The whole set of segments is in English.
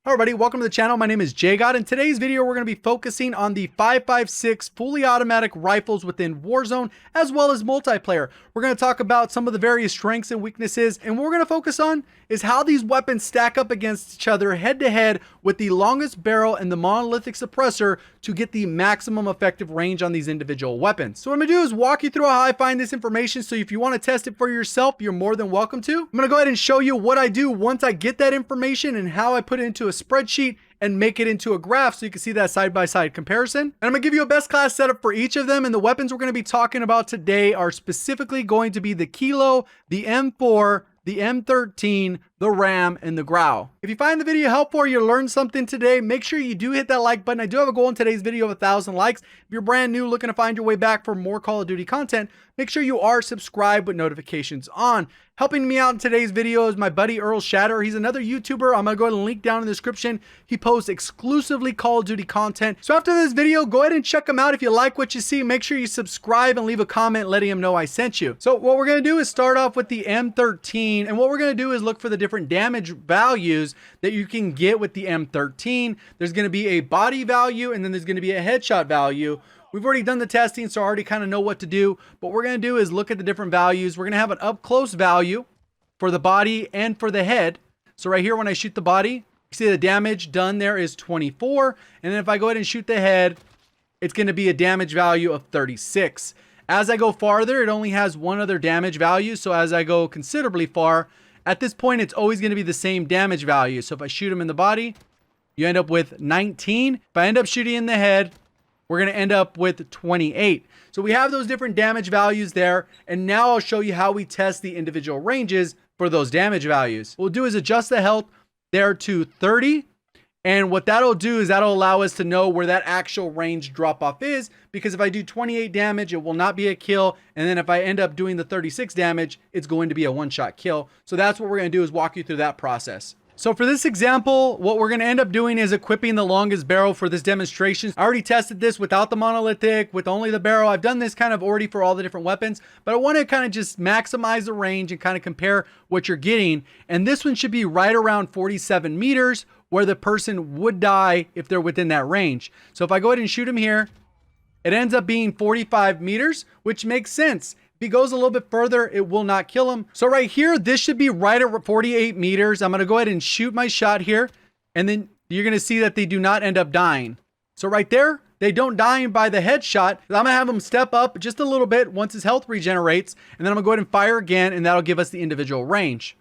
Hi everybody, welcome to the channel. My name is JGOD. In today's video, we're going to be focusing on the 5.56 fully automatic rifles within Warzone, as well as multiplayer. We're going to talk about some of the various strengths and weaknesses, and what we're going to focus on is how these weapons stack up against each other head to head with the longest barrel and the monolithic suppressor to get the maximum effective range on these individual weapons. So what I'm going to do is walk you through how I find this information, so if you want to test it for yourself, you're more than welcome to. I'm going to go ahead and show you what I do once I get that information and how I put it into a spreadsheet and make it into a graph so you can see that side-by-side comparison. And I'm gonna give you a best class setup for each of them, and the weapons we're gonna be talking about today are specifically going to be the Kilo, the M4, the M13, the Ram, and the Grau. If you find the video helpful or you learned something today, make sure you do hit that like button. I do have a goal in today's video of 1,000 likes. If you're brand new looking to find your way back for more Call of Duty content, make sure you are subscribed with notifications on. Helping me out in today's video is my buddy Earl Shatter. He's another YouTuber. I'm gonna go ahead and link down in the description. He posts exclusively Call of Duty content. So after this video, go ahead and check him out. If you like what you see, make sure you subscribe and leave a comment letting him know I sent you. So what we're gonna do is start off with the M13, and what we're gonna do is look for the different damage values that you can get with the M13. There's gonna be a body value, and then there's gonna be a headshot value. We've already done the testing, so I already kind of know what to do. What we're going to do is look at the different values. We're going to have an up close value for the body and for the head. So right here, when I shoot the body, you see the damage done there is 24. And then if I go ahead and shoot the head, it's going to be a damage value of 36. As I go farther, it only has one other damage value. So as I go considerably far, at this point, it's always going to be the same damage value. So if I shoot him in the body, you end up with 19. If I end up shooting in the head, we're going to end up with 28. So we have those different damage values there. And now I'll show you how we test the individual ranges for those damage values. What we'll do is adjust the health there to 30. And what that'll do is that'll allow us to know where that actual range drop off is. Because if I do 28 damage, it will not be a kill. And then if I end up doing the 36 damage, it's going to be a one-shot kill. So that's what we're going to do, is walk you through that process. So for this example, what we're going to end up doing is equipping the longest barrel for this demonstration. I already tested this without the monolithic, with only the barrel. I've done this kind of already for all the different weapons, but I want to kind of just maximize the range and kind of compare what you're getting. And this one should be right around 47 meters, where the person would die if they're within that range. So if I go ahead and shoot him here, it ends up being 45 meters, which makes sense. If he goes a little bit further, it will not kill him. So right here, this should be right at 48 meters. I'm going to go ahead and shoot my shot here. And then you're going to see that they do not end up dying. So right there, they don't die by the headshot. I'm going to have him step up just a little bit once his health regenerates. And then I'm going to go ahead and fire again, and that'll give us the individual range.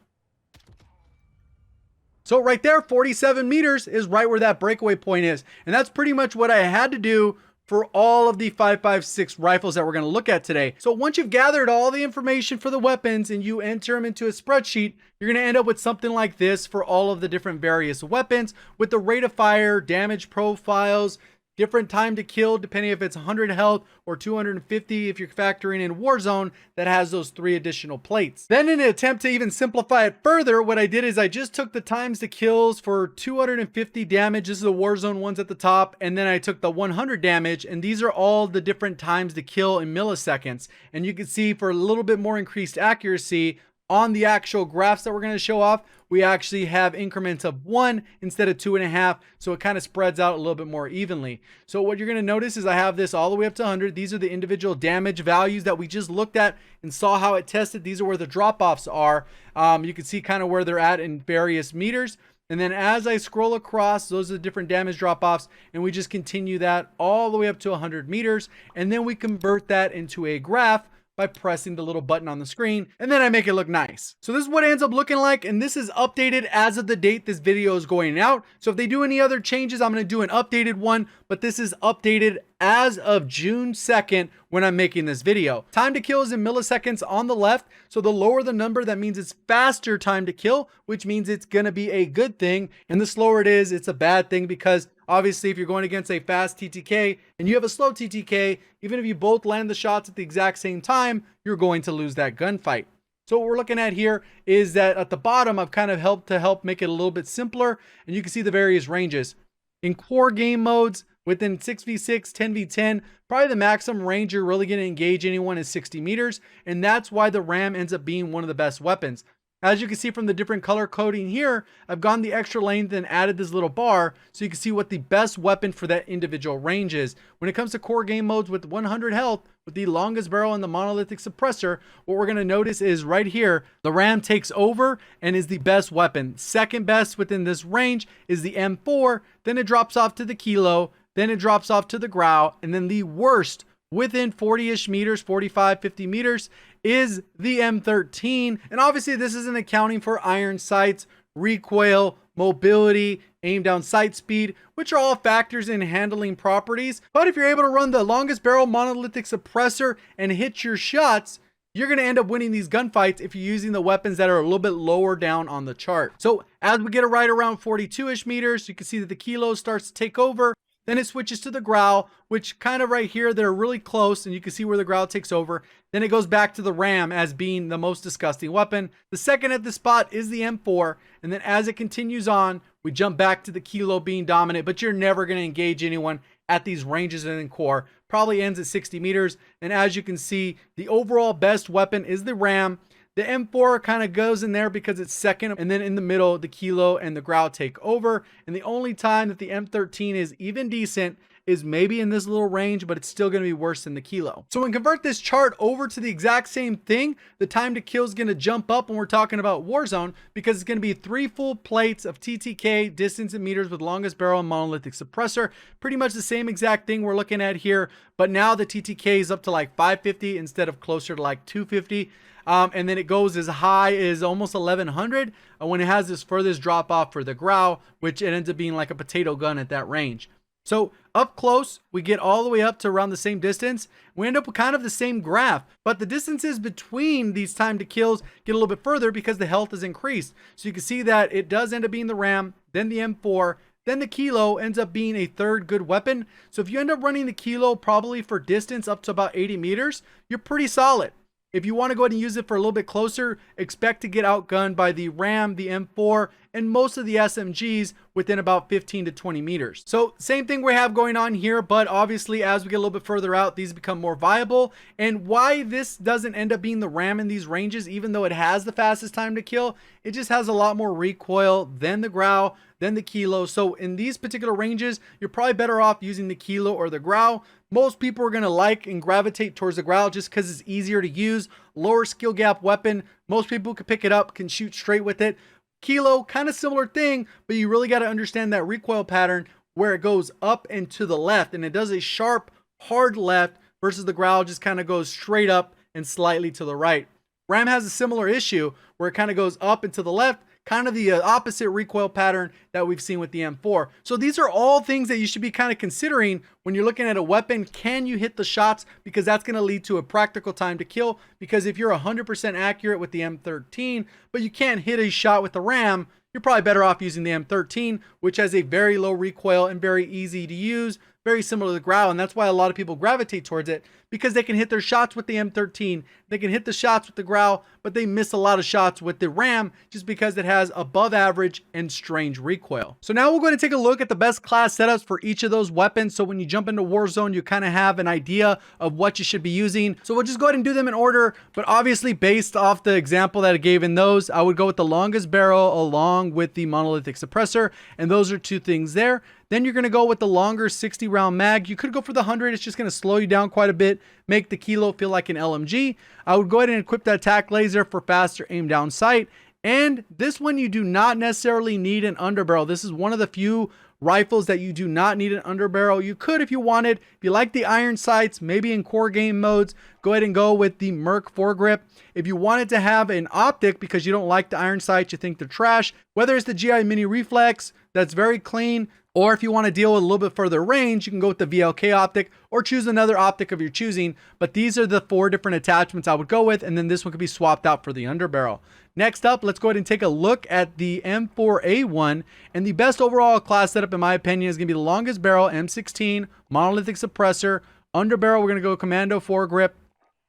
So right there, 47 meters is right where that breakaway point is. And that's pretty much what I had to do for all of the 5.56 rifles that we're going to look at today. So once you've gathered all the information for the weapons and you enter them into a spreadsheet, you're going to end up with something like this for all of the different various weapons, with the rate of fire, damage profiles, different time to kill, depending if it's 100 health or 250 if you're factoring in Warzone, that has those 3 additional plates. Then in an attempt to even simplify it further, what I did is I just took the times to kills for 250 damage. This is the Warzone ones at the top. And then I took the 100 damage, and these are all the different times to kill in milliseconds. And you can see for a little bit more increased accuracy, on the actual graphs that we're going to show off, we actually have increments of 1 instead of 2.5. So it kind of spreads out a little bit more evenly. So what you're going to notice is I have this all the way up to 100. These are the individual damage values that we just looked at and saw how it tested. These are where the drop-offs are. You can see kind of where they're at in various meters. And then as I scroll across, those are the different damage drop-offs. And we just continue that all the way up to 100 meters. And then we convert that into a graph by pressing the little button on the screen, and then I make it look nice. So this is what it ends up looking like, and this is updated as of the date this video is going out. So if they do any other changes, I'm going to do an updated one, but this is updated as of June 2nd when I'm making this video. Time to kill is in milliseconds on the left, so the lower the number, that means it's faster time to kill, which means it's going to be a good thing, and the slower it is, it's a bad thing, because obviously if you're going against a fast TTK and you have a slow TTK, even if you both land the shots at the exact same time, you're going to lose that gunfight. So what we're looking at here is that at the bottom, I've kind of helped make it a little bit simpler, and you can see the various ranges. In core game modes, within 6v6, 10v10, probably the maximum range you're really going to engage anyone is 60 meters, and that's why the Ram ends up being one of the best weapons. As you can see from the different color coding here, I've gone the extra length and added this little bar so you can see what the best weapon for that individual range is. When it comes to core game modes with 100 health, with the longest barrel and the monolithic suppressor, what we're going to notice is right here, the Ram takes over and is the best weapon. Second best within this range is the M4, then it drops off to the Kilo, then it drops off to the Grau, and then the worst within 40-ish meters, 45, 50 meters, is the M13. And obviously this isn't accounting for iron sights, recoil, mobility, aim down sight speed, which are all factors in handling properties. But if you're able to run the longest barrel monolithic suppressor and hit your shots, you're going to end up winning these gunfights if you're using the weapons that are a little bit lower down on the chart. So as we get it right around 42-ish meters, you can see that the Kilo starts to take over. Then it switches to the Grau, which kind of right here, they're really close, and you can see where the Grau takes over. Then it goes back to the Ram as being the most disgusting weapon. The second at the spot is the M4, and then as it continues on, we jump back to the Kilo being dominant, but you're never going to engage anyone at these ranges and in core. Probably ends at 60 meters, and as you can see, the overall best weapon is the Ram. The M4 kind of goes in there because it's second, and then in the middle, the Kilo and the Grau take over. And the only time that the M13 is even decent is maybe in this little range, but it's still going to be worse than the Kilo. So when we convert this chart over to the exact same thing, the time to kill is going to jump up when we're talking about Warzone, because it's going to be 3 full plates of TTK, distance in meters with longest barrel and monolithic suppressor. Pretty much the same exact thing we're looking at here, but now the TTK is up to like 550 instead of closer to like 250. And then it goes as high as almost 1100 when it has this furthest drop off for the Grau, which it ends up being like a potato gun at that range. So up close, we get all the way up to around the same distance. We end up with kind of the same graph, but the distances between these time to kills get a little bit further because the health is increased. So you can see that it does end up being the Ram, then the M4, then the Kilo ends up being a third good weapon. So if you end up running the Kilo probably for distance up to about 80 meters, you're pretty solid. If you want to go ahead and use it for a little bit closer, expect to get outgunned by the Ram, the M4, and most of the SMGs within about 15 to 20 meters. So same thing we have going on here, but obviously as we get a little bit further out, these become more viable. And why this doesn't end up being the Ram in these ranges, even though it has the fastest time to kill, it just has a lot more recoil than the Grau, than the Kilo. So in these particular ranges, you're probably better off using the Kilo or the Grau. Most people are going to like and gravitate towards the Grau just because it's easier to use, lower skill gap weapon. Most people can pick it up, can shoot straight with it. Kilo, kind of similar thing, but you really got to understand that recoil pattern where it goes up and to the left, and it does a sharp, hard left versus the Grau just kind of goes straight up and slightly to the right. Ram has a similar issue where it kind of goes up and to the left, kind of the opposite recoil pattern that we've seen with the M4. So these are all things that you should be kind of considering when you're looking at a weapon. Can you hit the shots? Because that's going to lead to a practical time to kill. Because if you're 100% accurate with the M13, but you can't hit a shot with the Ram, you're probably better off using the M13, which has a very low recoil and very easy to use, very similar to the Grau. And that's why a lot of people gravitate towards it, because they can hit their shots with the M13, they can hit the shots with the Grau, but they miss a lot of shots with the Ram just because it has above average and strange recoil. So now we're going to take a look at the best class setups for each of those weapons. So when you jump into Warzone, you kind of have an idea of what you should be using. So we'll just go ahead and do them in order, but obviously based off the example that I gave in those, I would go with the longest barrel along with the monolithic suppressor, and those are two things there. Then you're going to go with the longer 60 round mag. You could go for the 100. It's just going to slow you down quite a bit, make the Kilo feel like an LMG. I would go ahead and equip that attack laser for faster aim down sight. And this one, you do not necessarily need an underbarrel. This is one of the few rifles that you do not need an underbarrel. You could if you wanted. If you like the iron sights, maybe in core game modes, go ahead and go with the Merc foregrip. If you wanted to have an optic because you don't like the iron sights, you think they're trash, whether it's the GI Mini Reflex, that's very clean, or if you want to deal with a little bit further range, you can go with the VLK optic or choose another optic of your choosing. But these are the 4 different attachments I would go with, and then this one could be swapped out for the underbarrel. Next up, let's go ahead and take a look at the M4A1, and the best overall class setup in my opinion is going to be the longest barrel M16, monolithic suppressor, underbarrel we're going to go commando foregrip,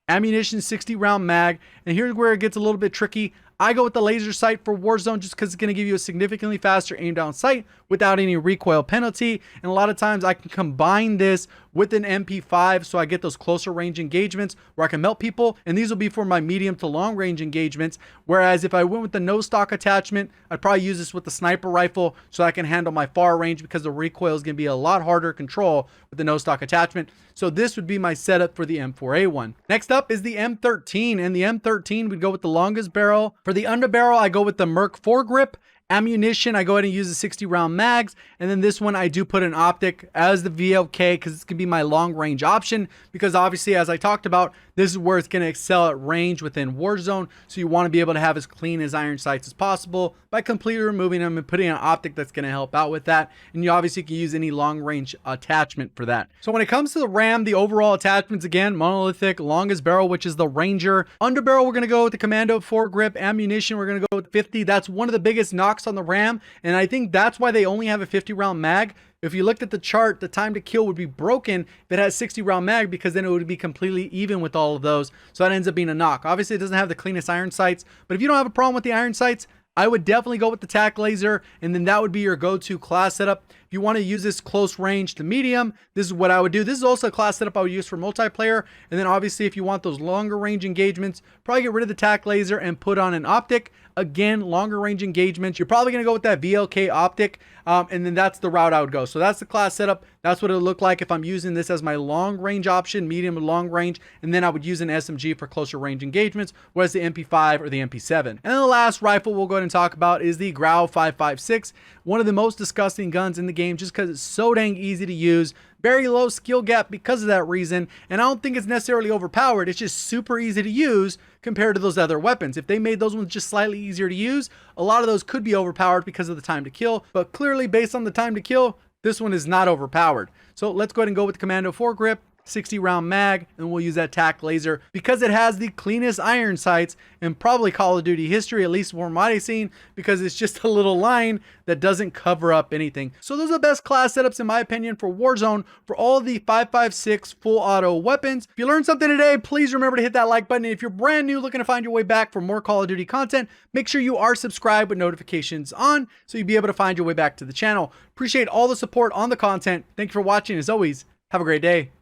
ammunition 60 round mag, and here's where it gets a little bit tricky. I go with the laser sight for Warzone just because it's going to give you a significantly faster aim down sight without any recoil penalty. And a lot of times I can combine this with an MP5, so I get those closer range engagements where I can melt people, and these will be for my medium to long range engagements. Whereas if I went with the no stock attachment, I'd probably use this with the sniper rifle so I can handle my far range, because the recoil is going to be a lot harder to control with the no stock attachment. So this would be my setup for the M4A1. Next up is the M13, and the M13 would go with the longest barrel. For the underbarrel, I go with the Merc foregrip. Ammunition, I go ahead and use the 60 round mags, and then this one I do put an optic as the VLK because it's gonna be my long range option, because obviously, as I talked about, this is where it's going to excel at range within Warzone. So you want to be able to have as clean as iron sights as possible by completely removing them and putting an optic that's going to help out with that. And you obviously can use any long range attachment for that. So when it comes to the RAM, the overall attachments, again, monolithic, longest barrel, which is the Ranger. Underbarrel, we're going to go with the Commando foregrip. Ammunition, we're going to go with 50. That's one of the biggest knocks on the RAM. And I think that's why they only have a 50 round mag. If you looked at the chart, the time to kill would be broken if it has 60 round mag, because then it would be completely even with all of those. So that ends up being a knock. Obviously, it doesn't have the cleanest iron sights, but if you don't have a problem with the iron sights, I would definitely go with the tac laser, and then that would be your go-to class setup. If you want to use this close range to medium, this is what I would do. This is also a class setup I would use for multiplayer. And then obviously, if you want those longer range engagements, probably get rid of the tac laser and put on an optic. Again, longer range engagements, you're probably going to go with that VLK optic, and then that's the route I would go. So that's the class setup. That's what it would look like if I'm using this as my long range option, medium and long range, and then I would use an SMG for closer range engagements, whereas the MP5 or the MP7. And then the last rifle we'll go ahead and talk about is the Grau 5.56, one of the most disgusting guns in the game just because it's so dang easy to use. Very low skill gap because of that reason, and I don't think it's necessarily overpowered. It's just super easy to use compared to those other weapons. If they made those ones just slightly easier to use, a lot of those could be overpowered because of the time to kill, but clearly based on the time to kill, this one is not overpowered. So let's go ahead and go with the Commando foregrip, 60 round mag, and we'll use that tac laser because it has the cleanest iron sights in probably Call of Duty history, at least from what I've seen, because it's just a little line that doesn't cover up anything. So those are the best class setups in my opinion for Warzone for all of the 5.56 full auto weapons. If you learned something today, please remember to hit that like button. And if you're brand new looking to find your way back for more Call of Duty content, make sure you are subscribed with notifications on so you'll be able to find your way back to the channel. Appreciate all the support on the content. Thank you for watching. As always, have a great day.